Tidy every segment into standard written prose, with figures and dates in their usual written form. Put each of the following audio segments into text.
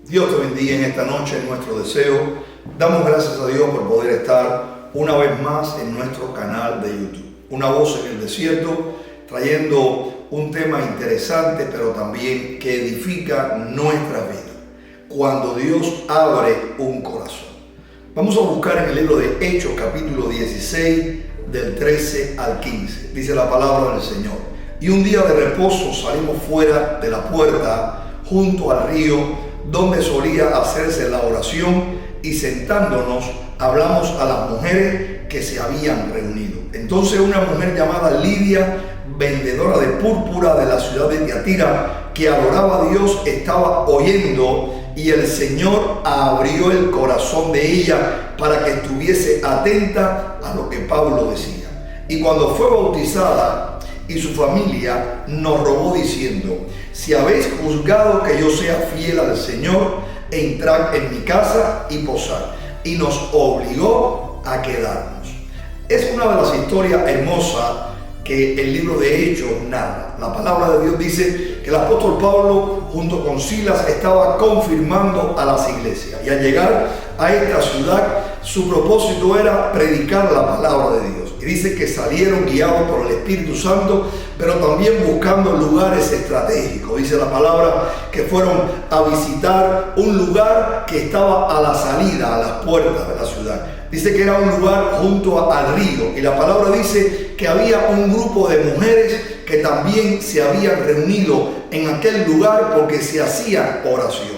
Dios te bendiga en esta noche, en nuestro deseo. Damos gracias a Dios por poder estar una vez más en nuestro canal de YouTube. Una voz en el desierto, trayendo un tema interesante, pero también que edifica nuestra vida. Cuando Dios abre un corazón. Vamos a buscar en el libro de Hechos, capítulo 16, del 13 al 15. Dice la palabra del Señor. Y un día de reposo salimos fuera de la puerta, junto al río, donde solía hacerse la oración, y sentándonos hablamos a las mujeres que se habían reunido. Entonces una mujer llamada Lidia, vendedora de púrpura de la ciudad de Tiatira, que adoraba a Dios, estaba oyendo, y el Señor abrió el corazón de ella para que estuviese atenta a lo que Pablo decía. Y cuando fue bautizada y su familia, nos rogó diciendo: si habéis juzgado que yo sea fiel al Señor, entrad en mi casa y posad. Y nos obligó a quedarnos. Es una de las historias hermosas que el libro de Hechos narra. La palabra de Dios dice que el apóstol Pablo, junto con Silas, estaba confirmando a las iglesias. Y al llegar a esta ciudad, su propósito era predicar la palabra de Dios. Y dice que salieron guiados por el Espíritu Santo, pero también buscando lugares estratégicos. Dice la palabra que fueron a visitar un lugar que estaba a la salida, a las puertas de la ciudad. Dice que era un lugar junto al río. Y la palabra dice que había un grupo de mujeres que también se habían reunido en aquel lugar porque se hacían oraciones.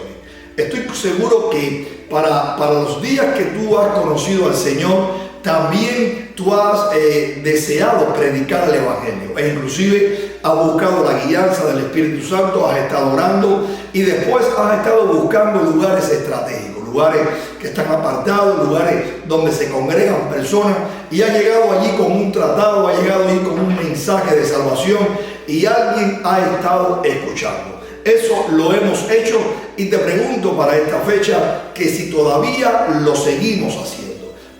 Estoy seguro que para los días que tú has conocido al Señor, también tú has deseado predicar el Evangelio, e inclusive has buscado la guianza del Espíritu Santo, has estado orando y después has estado buscando lugares estratégicos, lugares que están apartados, lugares donde se congregan personas, y has llegado allí con un tratado, has llegado allí con un mensaje de salvación y alguien ha estado escuchando. Eso lo hemos hecho, y te pregunto para esta fecha que si todavía lo seguimos haciendo.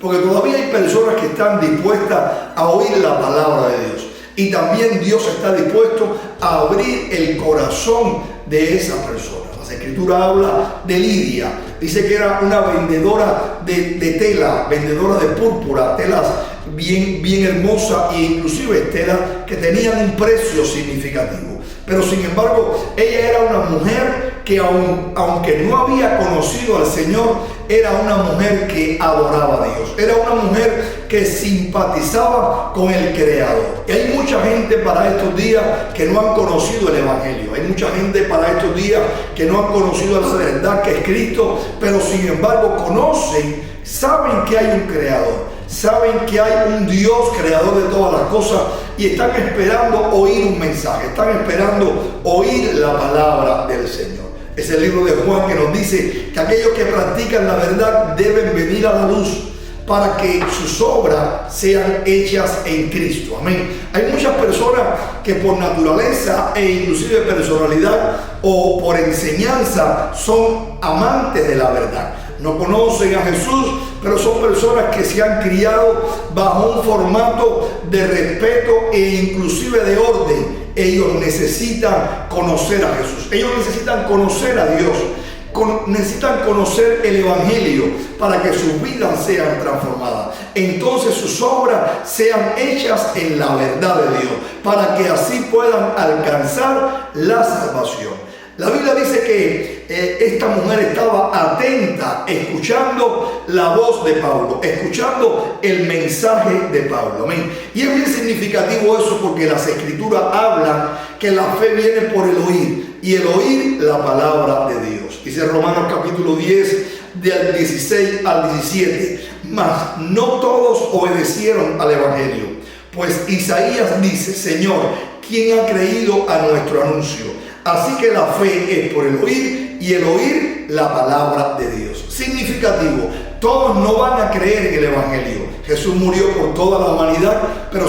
Porque todavía hay personas que están dispuestas a oír la palabra de Dios. Y también Dios está dispuesto a abrir el corazón de esa persona. Las Escrituras habla de Lidia. Dice que era una vendedora de tela, vendedora de púrpura, telas bien hermosas, e inclusive telas que tenían un precio significativo. Pero sin embargo, ella era una mujer que aunque no había conocido al Señor, era una mujer que adoraba a Dios. Era una mujer que simpatizaba con el Creador. Y hay mucha gente para estos días que no han conocido el Evangelio. Hay mucha gente para estos días que no han conocido la verdad que es Cristo, pero sin embargo conocen, saben que hay un Creador. Saben que hay un Dios creador de todas las cosas, y están esperando oír un mensaje, están esperando oír la palabra del Señor. Es el libro de Juan que nos dice que aquellos que practican la verdad deben venir a la luz para que sus obras sean hechas en Cristo. Amén. Hay muchas personas que por naturaleza e inclusive personalidad o por enseñanza son amantes de la verdad. No conocen a Jesús, pero son personas que se han criado bajo un formato de respeto e inclusive de orden. Ellos necesitan conocer a Jesús. Ellos necesitan conocer a Dios. Necesitan conocer el Evangelio para que sus vidas sean transformadas. Entonces sus obras sean hechas en la verdad de Dios, para que así puedan alcanzar la salvación. La Biblia dice que esta mujer estaba atenta, escuchando la voz de Pablo, escuchando el mensaje de Pablo. Amén. Y es bien significativo eso, porque las Escrituras hablan que la fe viene por el oír, y el oír la palabra de Dios. Dice Romanos capítulo 10, del 16 al 17. Mas no todos obedecieron al Evangelio. Pues Isaías dice: Señor, ¿quién ha creído a nuestro anuncio? Así que la fe es por el oír, y el oír la palabra de Dios. Significativo, todos no van a creer en el Evangelio. Jesús murió por toda la humanidad, pero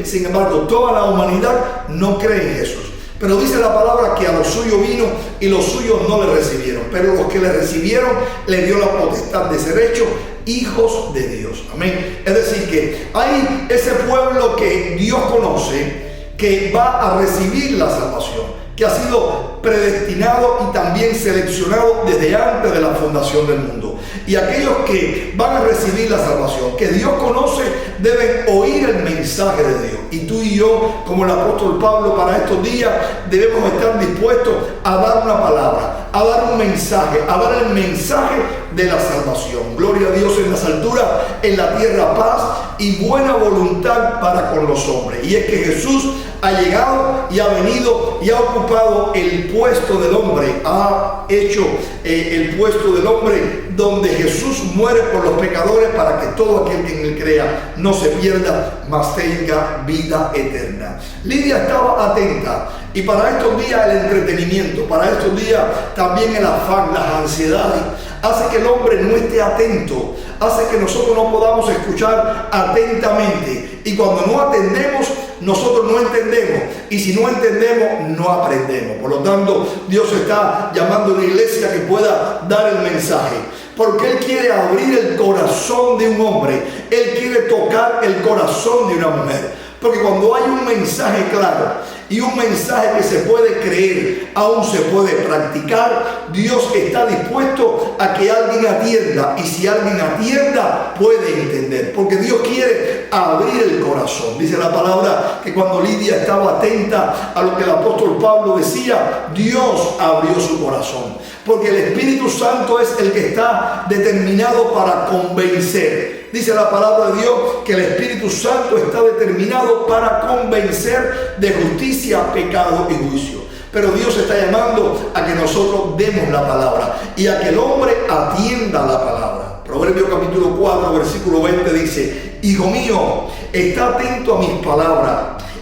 sin embargo toda la humanidad no cree en Jesús. Pero dice la palabra que a los suyos vino y los suyos no le recibieron. Pero los que le recibieron le dio la potestad de ser hechos hijos de Dios. Amén. Es decir, que hay ese pueblo que Dios conoce, que va a recibir la salvación, que ha sido predestinado y también seleccionado desde antes de la fundación del mundo. Y aquellos que van a recibir la salvación, que Dios conoce, deben oír el mensaje de Dios. Y tú y yo, como el apóstol Pablo, para estos días debemos estar dispuestos a dar una palabra, a dar un mensaje, a dar el mensaje de la salvación. Gloria a Dios en las alturas, en la tierra paz y buena voluntad para con los hombres. Y es que Jesús ha llegado y ha venido y ha ocupado el puesto del hombre, ha hecho el puesto del hombre donde Jesús muere por los pecadores para que todo aquel que en él crea no se pierda, mas tenga vida eterna. Lidia estaba atenta, y para estos días el entretenimiento, para estos días también el afán, las ansiedades, hace que el hombre no esté atento, hace que nosotros no podamos escuchar atentamente, y cuando no atendemos, nosotros no entendemos, y si no entendemos, no aprendemos. Por lo tanto, Dios está llamando a una iglesia que pueda dar el mensaje, porque Él quiere abrir el corazón de un hombre, Él quiere tocar el corazón de una mujer. Porque cuando hay un mensaje claro y un mensaje que se puede creer, aún se puede practicar, Dios está dispuesto a que alguien atienda. Y si alguien atienda, puede entender. Porque Dios quiere abrir el corazón. Dice la palabra que cuando Lidia estaba atenta a lo que el apóstol Pablo decía, Dios abrió su corazón. Porque el Espíritu Santo es el que está determinado para convencer. Dice la palabra de Dios que el Espíritu Santo está determinado para convencer de justicia, pecado y juicio. Pero Dios está llamando a que nosotros demos la palabra y a que el hombre atienda la palabra. Proverbios capítulo 4, versículo 20 dice: Hijo mío, está atento a mis palabras,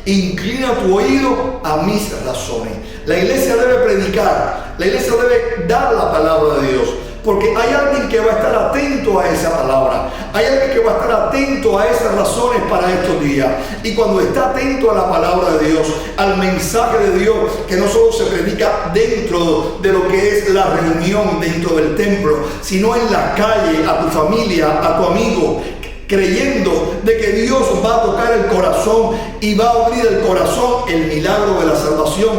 inclina tu oído a mis razones. La iglesia debe predicar, la iglesia debe dar la palabra de Dios. Porque hay alguien que va a estar atento a esa palabra. Hay alguien que va a estar atento a esas razones para estos días. Y cuando está atento a la palabra de Dios, al mensaje de Dios, que no solo se predica dentro de lo que es la reunión dentro del templo, sino en la calle, a tu familia, a tu amigo, creyendo de que Dios va a tocar el corazón y va a abrir el corazón, el milagro de la salvación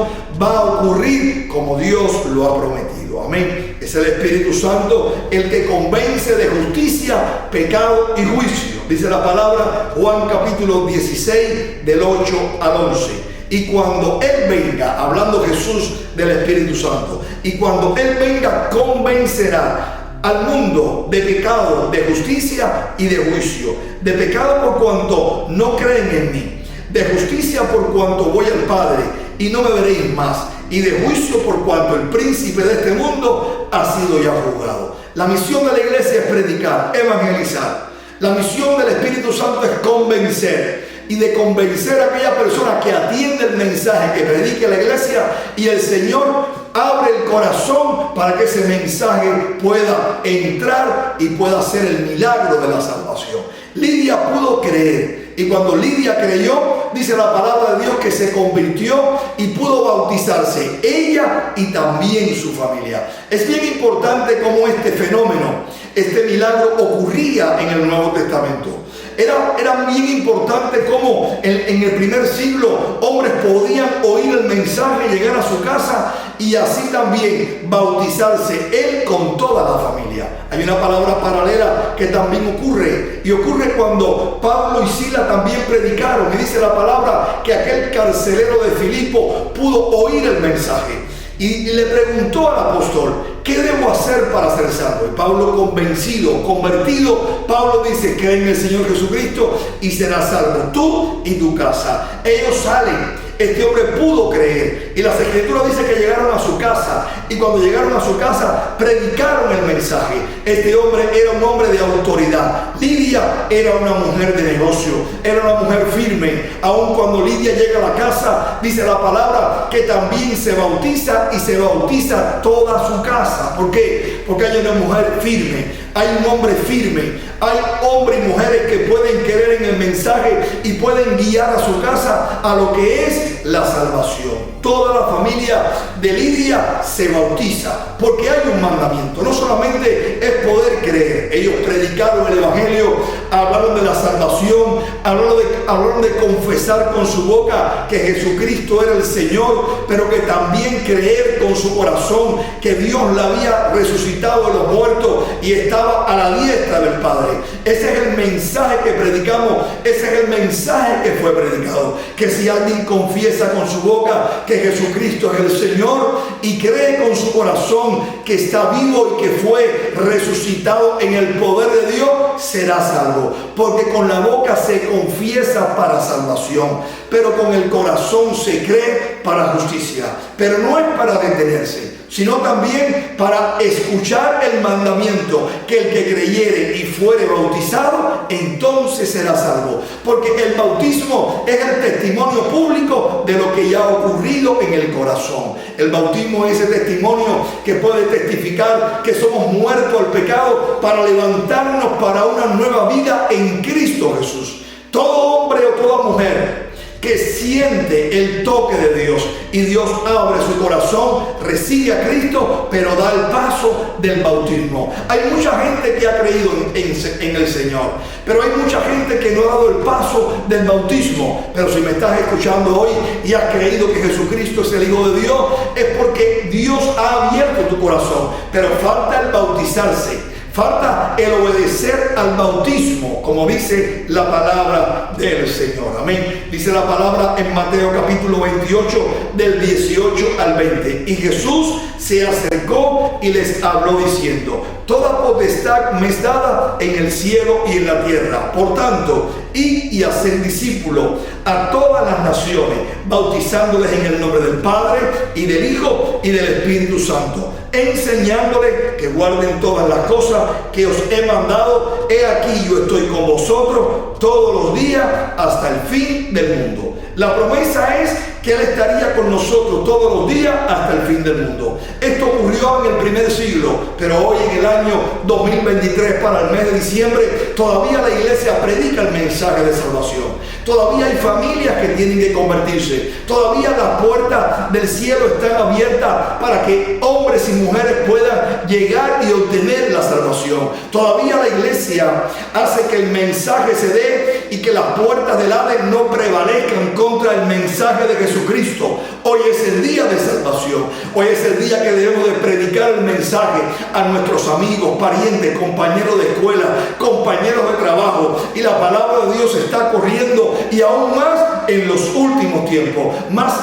va a ocurrir como Dios lo ha prometido. Amén. Es el Espíritu Santo el que convence de justicia, pecado y juicio. Dice la palabra, Juan capítulo 16, del 8 al 11. Y cuando Él venga, hablando Jesús del Espíritu Santo, y cuando Él venga, convencerá al mundo de pecado, de justicia y de juicio. De pecado por cuanto no creen en mí, de justicia por cuanto voy al Padre y no me veréis más, y de juicio por cuanto el príncipe de este mundo ha sido ya juzgado. La misión de la iglesia es predicar, evangelizar. La misión del Espíritu Santo es convencer, y de convencer a aquella persona que atiende el mensaje que predique la iglesia, y el Señor abre el corazón para que ese mensaje pueda entrar y pueda hacer el milagro de la salvación. Lidia pudo creer, y cuando Lidia creyó, dice la palabra de Dios que se convirtió y pudo bautizarse, ella y también su familia. Es bien importante cómo este fenómeno, este milagro ocurría en el Nuevo Testamento. Era bien importante cómo en el primer siglo hombres podían oír el mensaje, llegar a su casa y así también bautizarse, él con toda la familia. Hay una palabra paralela que también ocurre, y ocurre cuando Pablo y Silas también predicaron, y dice la palabra que aquel carcelero de Filipo pudo oír el mensaje y le preguntó al apóstol: ¿qué debo hacer para ser salvo? Y Pablo, convencido, convertido, Pablo dice: cree en el Señor Jesucristo y serás salvo tú y tu casa. Ellos salen. Este hombre pudo creer, y las escrituras dicen que llegaron a su casa, y cuando llegaron a su casa predicaron el mensaje. Este hombre era un hombre de autoridad. Lidia era una mujer de negocio, era una mujer firme. Aun cuando Lidia llega a la casa, dice la palabra que también se bautiza, y se bautiza toda su casa. ¿Por qué? Porque hay una mujer firme, hay un hombre firme, hay hombres y mujeres que pueden creer en el mensaje y pueden guiar a su casa a lo que es la salvación. Toda la familia de Lidia se bautiza porque hay un mandamiento. No solamente es poder creer, ellos predicaron el evangelio hablaron de la salvación, hablaron de confesar con su boca que Jesucristo era el Señor, pero que también creer con su corazón que Dios la había resucitado de los muertos y estaba a la diestra del Padre. Ese es el mensaje que predicamos, ese es el mensaje que fue predicado, que si alguien confiesa con su boca que Jesucristo es el Señor y cree con su corazón que está vivo y que fue resucitado en el poder de Dios, será salvo, porque con la boca se confiesa para salvación, pero con el corazón se cree para justicia. Pero no es para detenerse, sino también para escuchar el mandamiento, que el que creyere y fuere bautizado, entonces será salvo. Porque el bautismo es el testimonio público de lo que ya ha ocurrido en el corazón. El bautismo es ese testimonio que puede testificar que somos muertos al pecado para levantarnos para una nueva vida en Cristo Jesús. Todo hombre o toda mujer que siente el toque de Dios y Dios abre su corazón, recibe a Cristo, pero da el paso del bautismo. Hay mucha gente que ha creído en el Señor, pero hay mucha gente que no ha dado el paso del bautismo. Pero si me estás escuchando hoy y has creído que Jesucristo es el Hijo de Dios, es porque Dios ha abierto tu corazón, pero falta el bautizarse. Falta el obedecer al bautismo, como dice la palabra del Señor. Amén. Dice la palabra en Mateo capítulo 28, del 18 al 20. Y Jesús se acercó y les habló diciendo: toda potestad me es dada en el cielo y en la tierra. Por tanto, id y haced discípulos a todas las naciones, bautizándoles en el nombre del Padre y del Hijo y del Espíritu Santo, enseñándoles que guarden todas las cosas que os he mandado. He aquí yo estoy con vosotros todos los días hasta el fin del mundo. La promesa es que Él estaría con nosotros todos los días hasta el fin del mundo. Esto ocurrió en el primer siglo, pero hoy en el año 2023, para el mes de diciembre, todavía la iglesia predica el mensaje de salvación. Todavía hay familias que tienen que convertirse. Todavía las puertas del cielo están abiertas para que hombres y mujeres puedan llegar y obtener la salvación. Todavía la iglesia hace que el mensaje se dé y que las puertas del Hades no prevalezcan contra el mensaje de Jesucristo. Hoy es el día de salvación. Hoy es el día que debemos de predicar el mensaje a nuestros amigos, parientes, compañeros de escuela, compañeros de trabajo. Y la palabra de Dios está corriendo, y aún más en los últimos tiempos, más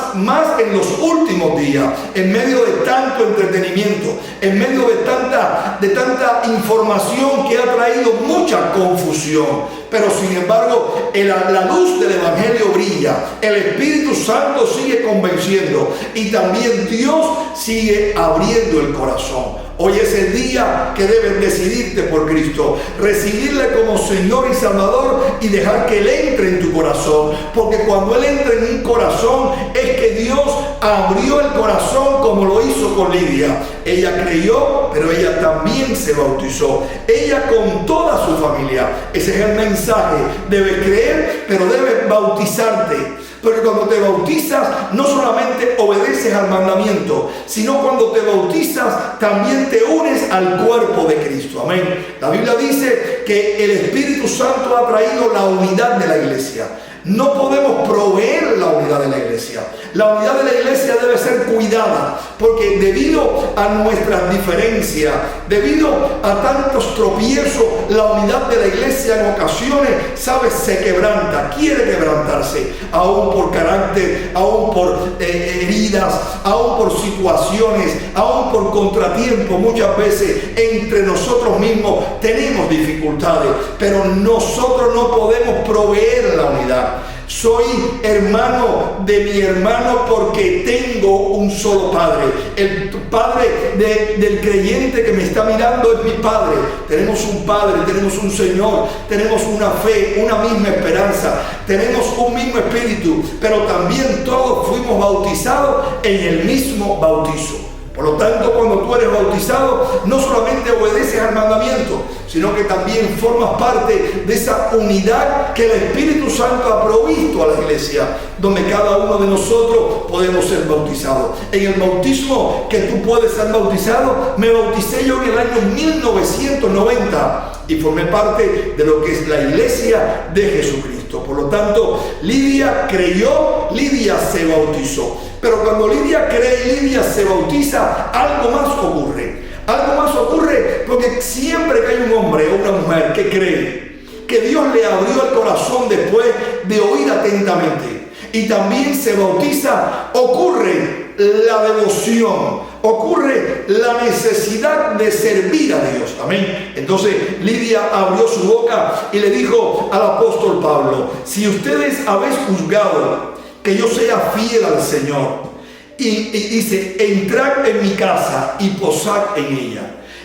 en los últimos días, en medio de tanto entretenimiento, en medio de tanta información que ha traído mucha confusión. Pero sin embargo, la luz del Evangelio brilla, el Espíritu Santo sigue convenciendo y también Dios sigue abriendo el corazón. Hoy es el día que debes decidirte por Cristo, recibirle como Señor y Salvador y dejar que Él entre en tu corazón. Porque cuando Él entra en un corazón es que Dios abrió el corazón, como lo hizo con Lidia. Ella creyó, pero ella también se bautizó. Ella con toda su familia. Ese es el mensaje. Debes creer, pero debes bautizarte. Porque cuando te bautizas, no solamente obedeces al mandamiento, sino cuando te bautizas, también te unes al cuerpo de Cristo. Amén. La Biblia dice que el Espíritu Santo ha traído la unidad de la iglesia. No podemos proveer la unidad de la iglesia. La unidad de la iglesia debe ser cuidada, porque debido a nuestras diferencias, debido a tantos tropiezos, la unidad de la iglesia en ocasiones, ¿sabes?, se quebranta, quiere quebrantarse, aún por carácter, aún por heridas, aún por situaciones, aún por contratiempos. Muchas veces entre nosotros mismos tenemos dificultades, pero nosotros no podemos proveer la unidad. Soy hermano de mi hermano porque tengo un solo Padre. El Padre del creyente que me está mirando es mi Padre. Tenemos un Padre, tenemos un Señor, tenemos una fe, una misma esperanza, tenemos un mismo espíritu, pero también todos fuimos bautizados en el mismo bautizo. Por lo tanto, cuando tú eres bautizado, no solamente obedeces al mandamiento, sino que también formas parte de esa unidad que el Espíritu Santo ha provisto a la iglesia, donde cada uno de nosotros podemos ser bautizados. En el bautismo que tú puedes ser bautizado, me bauticé yo en el año 1990 y formé parte de lo que es la iglesia de Jesucristo. Por lo tanto, Lidia creyó, Lidia se bautizó. Pero cuando Lidia cree y Lidia se bautiza, algo más ocurre. Algo más ocurre porque siempre que hay un hombre o una mujer que cree que Dios le abrió el corazón después de oír atentamente y también se bautiza, ocurre la devoción, ocurre la necesidad de servir a Dios. Amén. Entonces Lidia abrió su boca y le dijo al apóstol Pablo: si ustedes habéis juzgado que yo sea fiel al Señor, y dice, entrad en mi casa y posad en ella.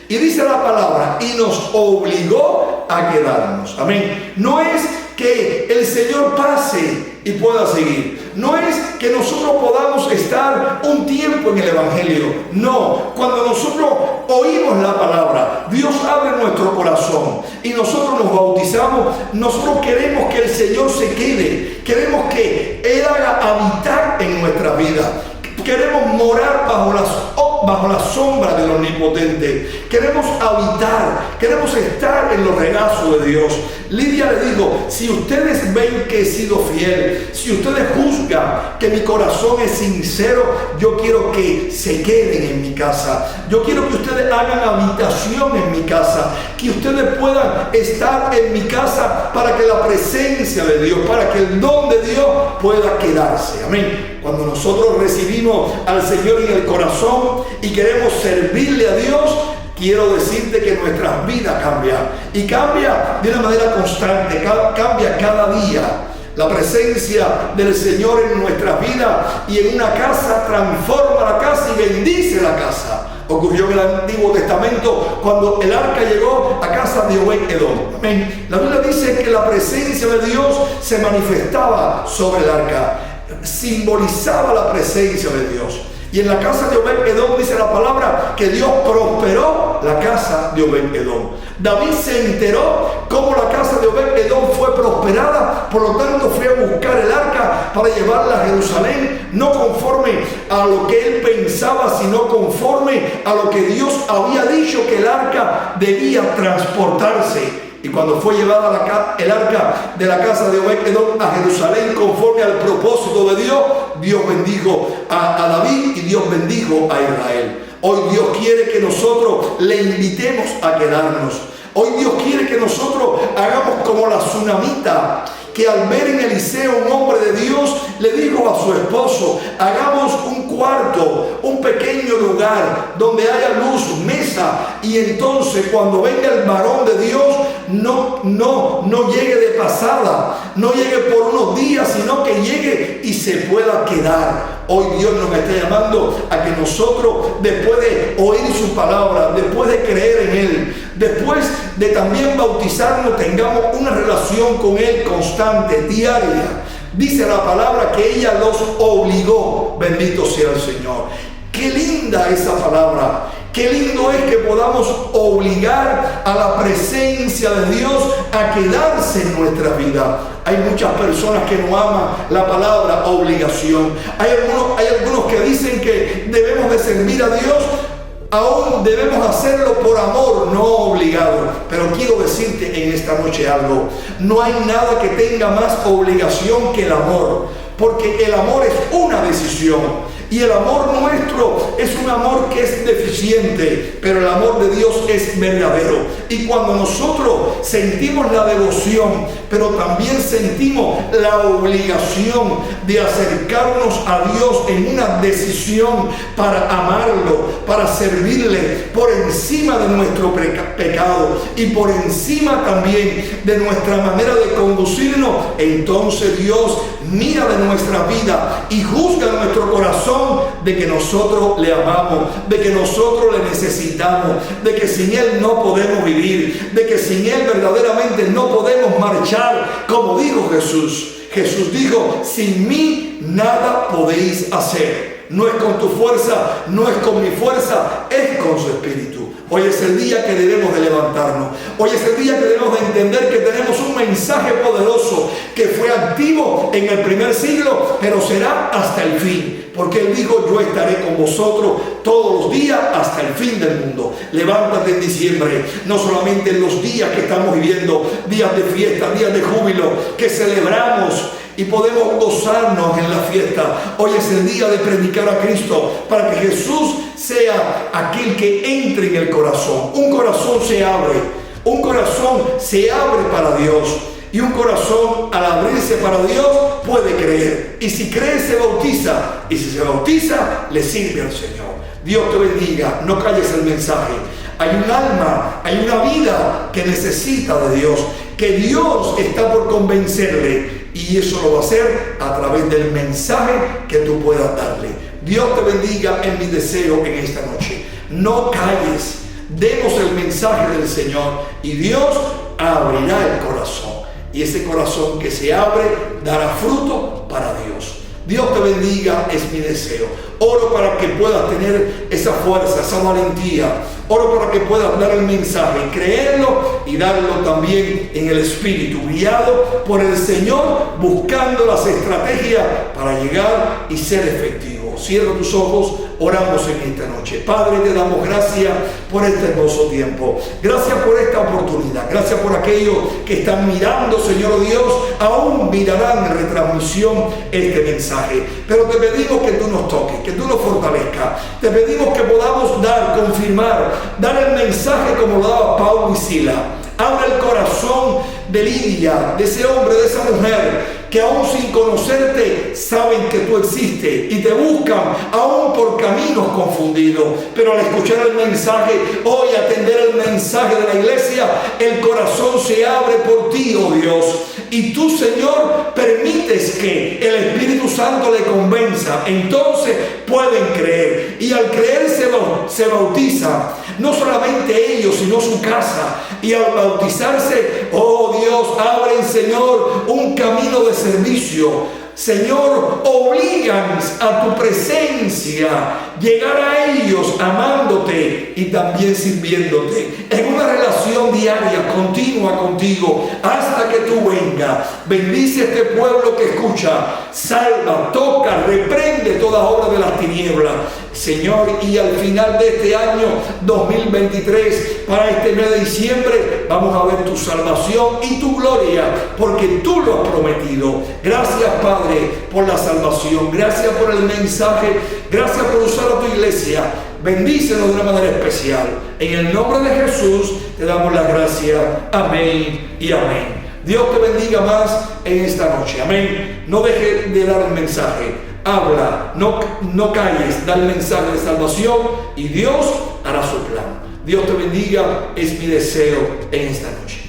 Y dice la palabra, y nos obligó a quedarnos. Amén. No es que el Señor pase y pueda seguir. No es que nosotros podamos estar un tiempo en el Evangelio. No, cuando nosotros oímos la palabra, Dios abre nuestro corazón y nosotros nos bautizamos. Nosotros queremos que el Señor se quede. Queremos que Él haga habitar en nuestra vida. Queremos morar bajo la sombra del Omnipotente. Queremos habitar, queremos estar en los regazos de Dios. Lidia le dijo: si ustedes ven que he sido fiel, si ustedes juzgan que mi corazón es sincero, yo quiero que se queden en mi casa. Yo quiero que ustedes hagan habitación en mi casa, que ustedes puedan estar en mi casa para que la presencia de Dios, para que el don de Dios pueda quedarse. Amén. Cuando nosotros recibimos al Señor en el corazón y queremos servirle a Dios, quiero decirte que nuestras vidas cambian. Y cambia de una manera constante, cambia cada día. La presencia del Señor en nuestras vidas y en una casa transforma la casa y bendice la casa. Ocurrió en el Antiguo Testamento cuando el arca llegó a casa de Obed-Edom. Amén. La Biblia dice que la presencia de Dios se manifestaba sobre el arca. Simbolizaba la presencia de Dios. Y en la casa de Obed-Edom dice la palabra que Dios prosperó la casa de Obed-Edom. David se enteró cómo la casa de Obed-Edom fue prosperada, por lo tanto fue a buscar el arca para llevarla a Jerusalén, no conforme a lo que él pensaba, sino conforme a lo que Dios había dicho que el arca debía transportarse. Y cuando fue llevada el arca de la casa de Obed-Edom a Jerusalén conforme al propósito de Dios, Dios bendijo a David y Dios bendijo a Israel. Hoy Dios quiere que nosotros le invitemos a quedarnos. Hoy Dios quiere que nosotros hagamos como la tsunamita, que al ver en Eliseo un hombre de Dios, le dijo a su esposo: hagamos un cuarto, un pequeño lugar donde haya luz, mesa, y entonces cuando venga el varón de Dios, no llegue de pasada, no llegue por unos días, sino que llegue y se pueda quedar. Hoy Dios nos está llamando a que nosotros, después de oír su palabra, después de creer en Él, después de también bautizarnos, tengamos una relación con Él constante, diaria. Dice la palabra que ella los obligó. Bendito sea el Señor. Qué linda esa palabra. Qué lindo es que podamos obligar a la presencia de Dios a quedarse en nuestra vida. Hay muchas personas que no aman la palabra obligación. Hay algunos que dicen que debemos de servir a Dios. Aún debemos hacerlo por amor, no obligado. Pero quiero decirte en esta noche algo. No hay nada que tenga más obligación que el amor. Porque el amor es una decisión. Y el amor nuestro es un amor que es deficiente, pero el amor de Dios es verdadero. Y cuando nosotros sentimos la devoción, pero también sentimos la obligación de acercarnos a Dios en una decisión para amarlo, para servirle por encima de nuestro pecado y por encima también de nuestra manera de conducirnos, entonces Dios mira de nuestra vida y juzga nuestro corazón de que nosotros le amamos, de que nosotros le necesitamos, de que sin Él no podemos vivir, de que sin Él verdaderamente no podemos marchar, como dijo Jesús. Jesús dijo: sin mí nada podéis hacer. No es con tu fuerza, no es con mi fuerza, es con su Espíritu. Hoy es el día que debemos de levantarnos. Hoy es el día que debemos de entender que tenemos un mensaje poderoso que fue activo en el primer siglo, pero será hasta el fin. Porque Él dijo, yo estaré con vosotros todos los días hasta el fin del mundo. Levántate en diciembre, no solamente en los días que estamos viviendo, días de fiesta, días de júbilo, que celebramos y podemos gozarnos en la fiesta. Hoy es el día de predicar a Cristo para que Jesús sea aquel que entre en el corazón. Un corazón se abre para Dios. Y un corazón al abrirse para Dios puede creer. Y si cree se bautiza. Y si se bautiza le sirve al Señor. Dios te bendiga. No calles el mensaje. Hay un alma, hay una vida que necesita de Dios. Que Dios está por convencerle. Y eso lo va a hacer a través del mensaje que tú puedas darle. Dios te bendiga en mi deseo en esta noche. No calles. Demos el mensaje del Señor. Y Dios abrirá el corazón. Y ese corazón que se abre dará fruto para Dios. Dios te bendiga, es mi deseo. Oro para que puedas tener esa fuerza, esa valentía. Oro para que puedas dar el mensaje, creerlo y darlo también en el Espíritu, guiado por el Señor, buscando las estrategias para llegar y ser efectivo. Cierra tus ojos, oramos en esta noche. Padre, te damos gracias por este hermoso tiempo. Gracias por esta oportunidad. Gracias por aquellos que están mirando, Señor Dios, aún mirarán en retransmisión este mensaje. Pero te pedimos que tú nos toques, que tú nos fortalezcas. Te pedimos que podamos confirmar, dar el mensaje como lo daba Pablo y Silas. Abre el corazón de Lidia, de ese hombre, de esa mujer, que aún sin conocerte saben que tú existes y te buscan aún por caminos confundidos. Pero al escuchar el mensaje, hoy atender el mensaje de la iglesia, el corazón se abre por ti, oh Dios. Y tú, Señor, permites que el Espíritu Santo le convenza. Entonces pueden creer. Y al creer se bautiza. No solamente ellos, sino su casa. Y al bautizarse, oh Dios, abren, Señor, un camino de servicio. Señor, obligan a tu presencia, llegar a ellos amándote y también sirviéndote en una relación diaria, continua contigo, hasta que tú vengas. Bendice a este pueblo que escucha, salva, toca, reprende toda obra de las tinieblas, Señor, y al final de este año 2023, para este mes de diciembre, vamos a ver tu salvación y tu gloria, porque tú lo has prometido. Gracias, Padre, por la salvación. Gracias por el mensaje. Gracias por usar a tu iglesia. Bendícenos de una manera especial. En el nombre de Jesús te damos las gracias. Amén y amén. Dios te bendiga más en esta noche. Amén. No dejes de dar el mensaje. Habla, no calles, da el mensaje de salvación y Dios hará su plan. Dios te bendiga, es mi deseo en esta noche.